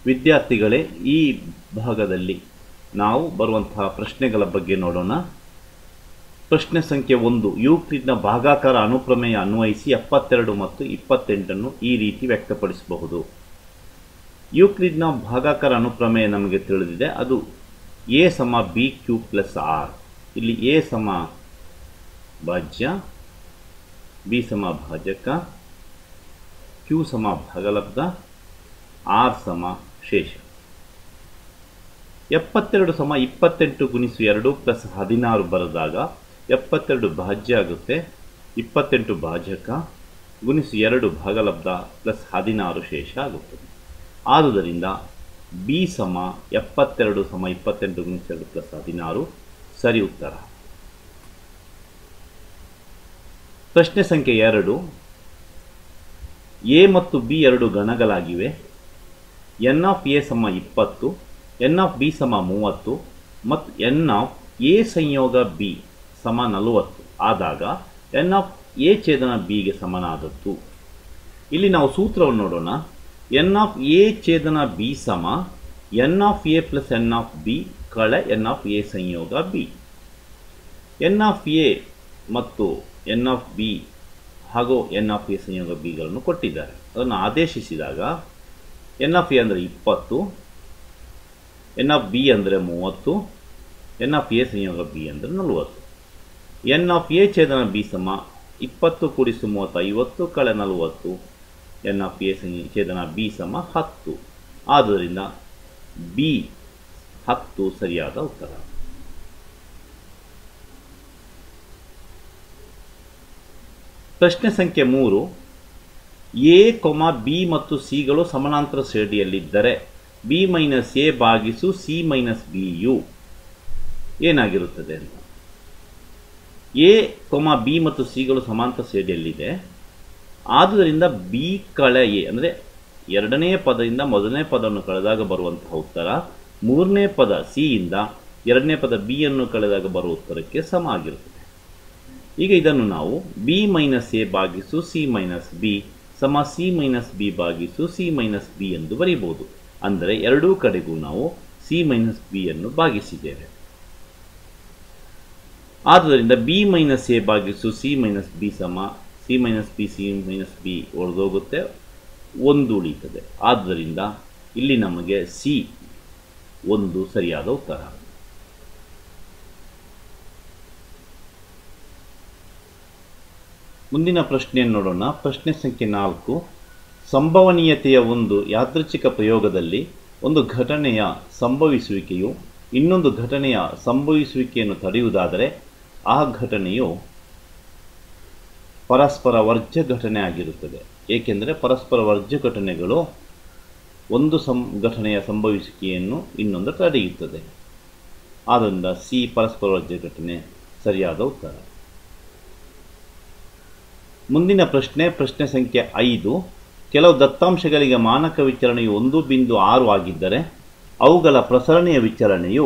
ವಿದ್ಯಾರ್ಥಿಗಳೇ, ಈ ಭಾಗದಲ್ಲಿ ನಾವು ಬರುವಂತಹ ಪ್ರಶ್ನೆಗಳ ಬಗ್ಗೆ ನೋಡೋಣ. ಪ್ರಶ್ನೆ ಸಂಖ್ಯೆ 1. ಯೂಕ್ಲಿಡ್ನ ಭಾಗಾಕಾರ ಅನುಪ್ರಮೇಯ ಅನ್ವಯಿಸಿ 72 ಮತ್ತು 28 ಈ ರೀತಿ ವ್ಯಕ್ತಪಡಿಸಬಹುದು. ಯೂಕ್ಲಿಡ್ನ ಭಾಗಾಕಾರ ಅನುಪ್ರಮೇಯ ನಮಗೆ ತಿಳಿದಿದೆ. ಅದು a ಸಮ bq ಪ್ಲಸ್ r. ಇಲ್ಲಿ a ಸಮ ಭಾಜ್ಯ, b ಸಮ ಭಾಜಕ, q ಸಮ ಭಾಗಲಬ್ಧ, r ಸಮ ಶೇಷ. 72 ಸಮ 28 ಗುಣಿಸು 2 ಪ್ಲಸ್ 16 ಬರೆದಾಗ 72 ಭಾಜ್ಯ ಆಗುತ್ತೆ, 28 ಭಾಜಕ ಗುಣಿಸು 2 ಭಾಗಲಬ್ಧ ಪ್ಲಸ್ 16 ಶೇಷ ಆಗುತ್ತದೆ. ಆದುದರಿಂದ ಬಿ ಸಮ 72 ಸಮ 28 ಗುಣಿಸು 2 ಪ್ಲಸ್ 16 ಸರಿ ಉತ್ತರ. ಪ್ರಶ್ನೆ ಸಂಖ್ಯೆ 2. ಎ ಮತ್ತು ಬಿ ಎರಡು ಗಣಗಳಾಗಿವೆ. ಎನ್ ಆಫ್ ಎ ಸಮ 20, ಎನ್ ಆಫ್ ಬಿ ಸಮ 30 ಮತ್ತು ಎನ್ ಆಫ್ ಎ ಸಂಯೋಗ ಬಿ ಸಮ 40 ಆದಾಗ ಎನ್ ಆಫ್ ಎ ಛೇದನ ಬಿಗೆ ಸಮನಾದದ್ದು. ಇಲ್ಲಿ ನಾವು ಸೂತ್ರವನ್ನು ನೋಡೋಣ. ಎನ್ ಆಫ್ ಎ ಛೇದನ ಬಿ ಸಮ N of A plus N of B ಕಳೆ ಎನ್ ಆಫ್ ಎ ಸಂಯೋಗ ಬಿ. ಎನ್ ಆಫ್ ಎ ಮತ್ತು ಎನ್ ಆಫ್ ಬಿ ಹಾಗೂ ಎನ್ ಆಫ್ ಎ ಸಂಯೋಗ ಬಿಗಳನ್ನು ಕೊಟ್ಟಿದ್ದಾರೆ. ಅದನ್ನು ಆದೇಶಿಸಿದಾಗ ಎನ್ ಆಫ್ ಎ ಅಂದರೆ 20, ಎನ್ ಆಫ್ ಬಿ ಅಂದರೆ 30, ಎನ್ ಆಫ್ ಎ ಸಂಯೋಗ ಬಿ ಅಂದರೆ 40. ಎನ್ ಆಫ್ ಎ ಛೇದನ ಬಿ ಸಮ 20 ಕೂಡಿಸು 30 50 ಕಳೆ 40. ಎನ್ ಆಫ್ ಎ ಛೇದನ ಬಿ ಸಮ 10. ಆದ್ದರಿಂದ ಬಿ 10 ಸರಿಯಾದ ಉತ್ತರ. ಪ್ರಶ್ನೆ ಸಂಖ್ಯೆ 3. ಎ, ಬಿ ಮತ್ತು ಸಿಗಳು ಸಮಾನಾಂತರ ಶ್ರೇಣಿಯಲ್ಲಿದ್ದರೆ ಬಿ ಮೈನಸ್ ಎ ಭಾಗಿಸು ಸಿ ಮೈನಸ್ ಬಿ ಯು ಏನಾಗಿರುತ್ತದೆ ಅಂತ. ಎ, ಬಿ ಮತ್ತು ಸಿಗಳು ಸಮಾಂತರ ಶ್ರೇಣಿಯಲ್ಲಿದೆ. ಆದುದರಿಂದ ಬಿ ಕಳೆ ಎ ಅಂದರೆ ಎರಡನೇ ಪದದಿಂದ ಮೊದಲನೇ ಪದವನ್ನು ಕಳೆದಾಗ ಬರುವಂತಹ ಉತ್ತರ ಮೂರನೇ ಪದ ಸಿ ಇಂದ ಎರಡನೇ ಪದ ಬಿ ಅನ್ನು ಕಳೆದಾಗ ಬರುವ ಉತ್ತರಕ್ಕೆ ಸಮ ಆಗಿರುತ್ತದೆ. ಈಗ ಇದನ್ನು ನಾವು ಬಿ ಮೈನಸ್ ಎ ಭಾಗಿಸು ಸಿ ಮೈನಸ್ ಬಿ ಸಮ ಸಿ ಮೈನಸ್ ಬಿ ಭಾಗಿಸು ಸಿ ಮೈನಸ್ ಬಿ ಎಂದು ಬರೀಬಹುದು. ಅಂದರೆ ಎರಡೂ ಕಡೆಗೂ ನಾವು ಸಿ ಮೈನಸ್ ಬಿ ಅನ್ನು ಭಾಗಿಸಿದ್ದೇವೆ. ಆದುದರಿಂದ ಬಿ ಮೈನಸ್ ಎ ಭಾಗಿಸು ಸಿ ಮೈನಸ್ ಬಿ ಸಮ C minus B C minus B ಒಡೆದೋಗುತ್ತೆ, 1 ಉಳಿಯುತ್ತದೆ. ಆದ್ದರಿಂದ ಇಲ್ಲಿ ನಮಗೆ ಸಿ 1 ಸರಿಯಾದ ಉತ್ತರ. ಮುಂದಿನ ಪ್ರಶ್ನೆಯನ್ನು ನೋಡೋಣ. ಪ್ರಶ್ನೆ ಸಂಖ್ಯೆ 4. ಸಂಭವನೀಯತೆಯ ಒಂದು ಯಾದೃಚ್ಛಿಕ ಪ್ರಯೋಗದಲ್ಲಿ ಒಂದು ಘಟನೆಯ ಸಂಭವಿಸುವಿಕೆಯು ಇನ್ನೊಂದು ಘಟನೆಯ ಸಂಭವಿಸುವಿಕೆಯನ್ನು ತಡೆಯುವುದಾದರೆ ಆ ಘಟನೆಯು ಪರಸ್ಪರ ವರ್ಜ್ಯ ಘಟನೆ ಆಗಿರುತ್ತದೆ. ಏಕೆಂದರೆ ಪರಸ್ಪರ ವರ್ಜ್ಯ ಘಟನೆಗಳು ಒಂದು ಘಟನೆಯ ಸಂಭವಿಸುವಿಕೆಯನ್ನು ಇನ್ನೊಂದು ತಡೆಯುತ್ತದೆ. ಆದ್ದರಿಂದ ಸಿ ಪರಸ್ಪರ ವರ್ಜ್ಯ ಘಟನೆ ಸರಿಯಾದ ಉತ್ತರ. ಮುಂದಿನ ಪ್ರಶ್ನೆ ಸಂಖ್ಯೆ 5. ಕೆಲವು ದತ್ತಾಂಶಗಳಿಗೆ ಮಾನಕ ವಿಚಲನೆಯು 1.6 ಆಗಿದ್ದರೆ ಅವುಗಳ ಪ್ರಸರಣೆಯ ವಿಚಲನೆಯು,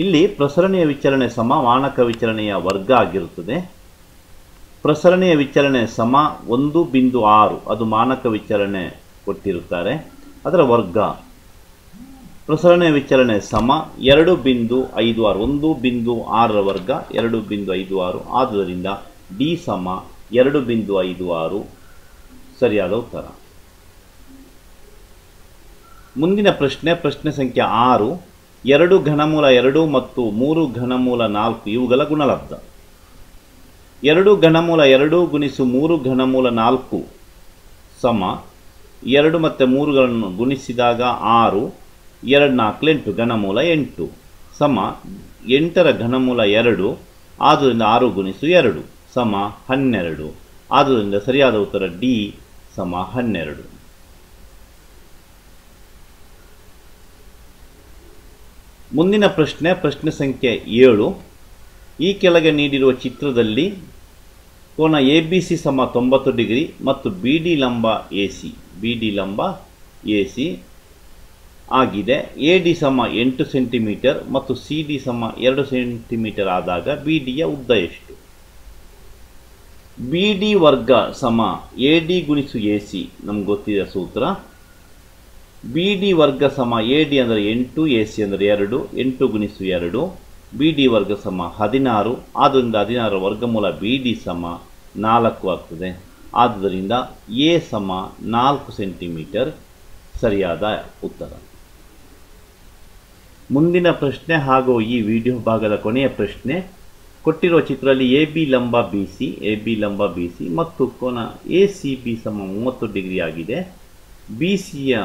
ಇಲ್ಲಿ ಪ್ರಸರಣೆಯ ವಿಚಲನೆ ಸಮ ಮಾನಕ ವಿಚಲನೆಯ ವರ್ಗ ಆಗಿರುತ್ತದೆ. ಪ್ರಸರಣೆಯ ವಿಚಲನೆ ಸಮ 1.6 ಅದು ಮಾನಕ ವಿಚಲನೆ ಕೊಟ್ಟಿರುತ್ತಾರೆ, ಅದರ ವರ್ಗ. ಪ್ರಸರಣೆಯ ವಿಚಲನೆ ಸಮ 2.56 1.6 ವರ್ಗ 2.56. ಆದುದರಿಂದ ಡಿ ಸಮ 2.56 ಸರಿಯಾದ ಉತ್ತರ. ಮುಂದಿನ ಪ್ರಶ್ನೆ ಸಂಖ್ಯೆ 6. 2 ಘನಮೂಲ 2 ಮತ್ತು 3 ಘನಮೂಲ 4 ಇವುಗಳ ಗುಣಲಬ್ಧ. 2 ಘನಮೂಲ 2 ಗುಣಿಸು 3 ಘನಮೂಲ 4 ಸಮ 2 ಮತ್ತು 3ಗಳನ್ನು ಗುಣಿಸಿದಾಗ 6, 2 4 8 ಘನಮೂಲ 8 ಸಮ 8ರ ಘನಮೂಲ 2. ಆದುದರಿಂದ 6 ಗುಣಿಸು 2 ಸಮ 12. ಆದುದರಿಂದ ಸರಿಯಾದ ಉತ್ತರ ಡಿ ಸಮ 12. ಮುಂದಿನ ಪ್ರಶ್ನೆ ಸಂಖ್ಯೆ 7. ಈ ಕೆಳಗೆ ನೀಡಿರುವ ಚಿತ್ರದಲ್ಲಿ ಕೋನ ಎ ಬಿ ಸಿ ಸಮ 90 ಡಿಗ್ರಿ ಮತ್ತು ಬಿ ಡಿ ಲಂಬ ಎ ಸಿ ಆಗಿದೆ. ಎ ಡಿ ಸಮ 8 ಸೆಂಟಿಮೀಟರ್ ಮತ್ತು ಸಿ ಡಿ ಸಮ 2 ಸೆಂಟಿಮೀಟರ್ ಆದಾಗ ಬಿ ಡಿಯ ಉದ್ದ ಎಷ್ಟು? ಬಿ ಡಿ ವರ್ಗ ಸಮ ಎ ಡಿ ಗುಣಿಸು ಎ ಸಿ ನಮ್ಗೆ ಗೊತ್ತಿದೆ ಸೂತ್ರ. ಬಿ ಡಿ ವರ್ಗ ಸಮ ಎ ಡಿ ಅಂದರೆ 8, ಎ ಸಿ ಅಂದರೆ 2, 8 ಗುಣಿಸು 2, ಬಿ ಡಿ ವರ್ಗ ಸಮ 16, ಆದ್ದರಿಂದ 16 ವರ್ಗಮೂಲ ಬಿ ಡಿ ಸಮ 4 ಆಗ್ತದೆ. ಆದ್ದರಿಂದ ಎ ಸಮ 4 ಸೆಂಟಿಮೀಟರ್ ಸರಿಯಾದ ಉತ್ತರ. ಮುಂದಿನ ಪ್ರಶ್ನೆ ಹಾಗೂ ಈ ವಿಡಿಯೋ ಭಾಗದ ಕೊನೆಯ ಪ್ರಶ್ನೆ. ಕೊಟ್ಟಿರುವ ಚಿತ್ರದಲ್ಲಿ ಎ ಬಿ ಲಂಬ ಬಿ ಸಿ ಮತ್ತು ಕೋನ ಎ ಸಿ ಬಿ ಸಮ 30 ಡಿಗ್ರಿ ಆಗಿದೆ. ಬಿ ಸಿಯ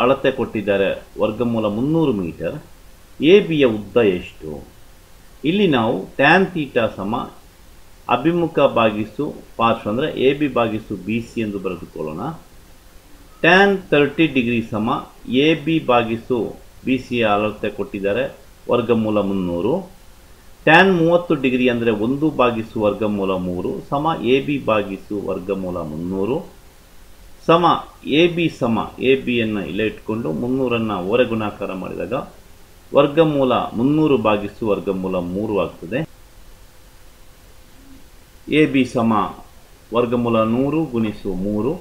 ಅಳತೆ ಕೊಟ್ಟಿದ್ದಾರೆ, ವರ್ಗಮೂಲ 300 ಮೀಟರ್. ಎ ಬಿಯ ಉದ್ದ ಎಷ್ಟು? ಇಲ್ಲಿ ನಾವು ಟ್ಯಾನ್ ತೀಟಾ ಸಮ ಅಭಿಮುಖ ಭಾಗಿಸು ಪಾರ್ಶ್ವ ಅಂದರೆ ಎ ಬಿ ಭಾಗಿಸು ಬಿ ಸಿ ಎಂದು ಬರೆದುಕೊಳ್ಳೋಣ. ಟ್ಯಾನ್ 30 ಡಿಗ್ರಿ ಸಮ ಎ ಬಿ ಭಾಗಿಸು ಬಿ ಸಿಯ ಅಳತೆ ಕೊಟ್ಟಿದ್ದಾರೆ, ವರ್ಗಮೂಲ 300. ಟ್ಯಾನ್ 30 ಡಿಗ್ರಿ ಅಂದರೆ 1 ಭಾಗಿಸು ವರ್ಗಮೂಲ 3 ಸಮ ಎ ಬಿ ಭಾಗಿಸು ವರ್ಗಮೂಲ 300 ಸಮ ಎ ಬಿಯನ್ನು ಇಲ್ಲೇ ಇಟ್ಕೊಂಡು 300ನ್ನು ಓರೆ ಗುಣಾಕಾರ ಮಾಡಿದಾಗ ವರ್ಗಮೂಲ 300 ಭಾಗಿಸು ವರ್ಗಮೂಲ 3 ಆಗ್ತದೆ. ಎ ಬಿ ಸಮ ವರ್ಗಮೂಲ 100 ಗುಣಿಸು 3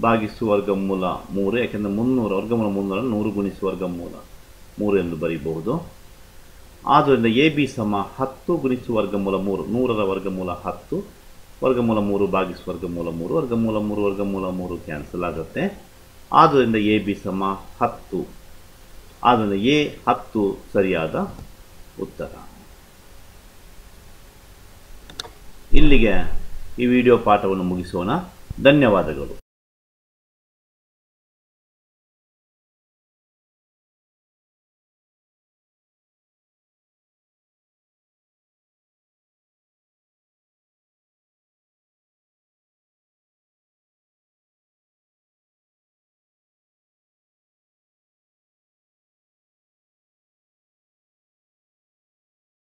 ಭಾಗಿಸು ವರ್ಗಮೂಲ 3, ಯಾಕೆಂದರೆ 300 ವರ್ಗಮೂಲ 300 100 ಗುಣಿಸು ವರ್ಗಮೂಲ 3 ಎಂದು ಬರೀಬಹುದು. ಆದ್ದರಿಂದ ಎ ಬಿ ಸಮ 10 ಗುಣಿಸು ವರ್ಗಮೂಲ 3, 100ರ ವರ್ಗಮೂಲ 10, ವರ್ಗಮೂಲ 3 ಭಾಗಿಸು ವರ್ಗಮೂಲ 3, ವರ್ಗಮೂಲ 3 ಕ್ಯಾನ್ಸಲ್ ಆಗುತ್ತೆ. ಆದ್ದರಿಂದ ಎ ಬಿ ಸಮ 10. ಆದ್ದರಿಂದ ಎ 10 ಸರಿಯಾದ ಉತ್ತರ. ಇಲ್ಲಿಗೆ ಈ ವಿಡಿಯೋ ಪಾಠವನ್ನು ಮುಗಿಸೋಣ. ಧನ್ಯವಾದಗಳು.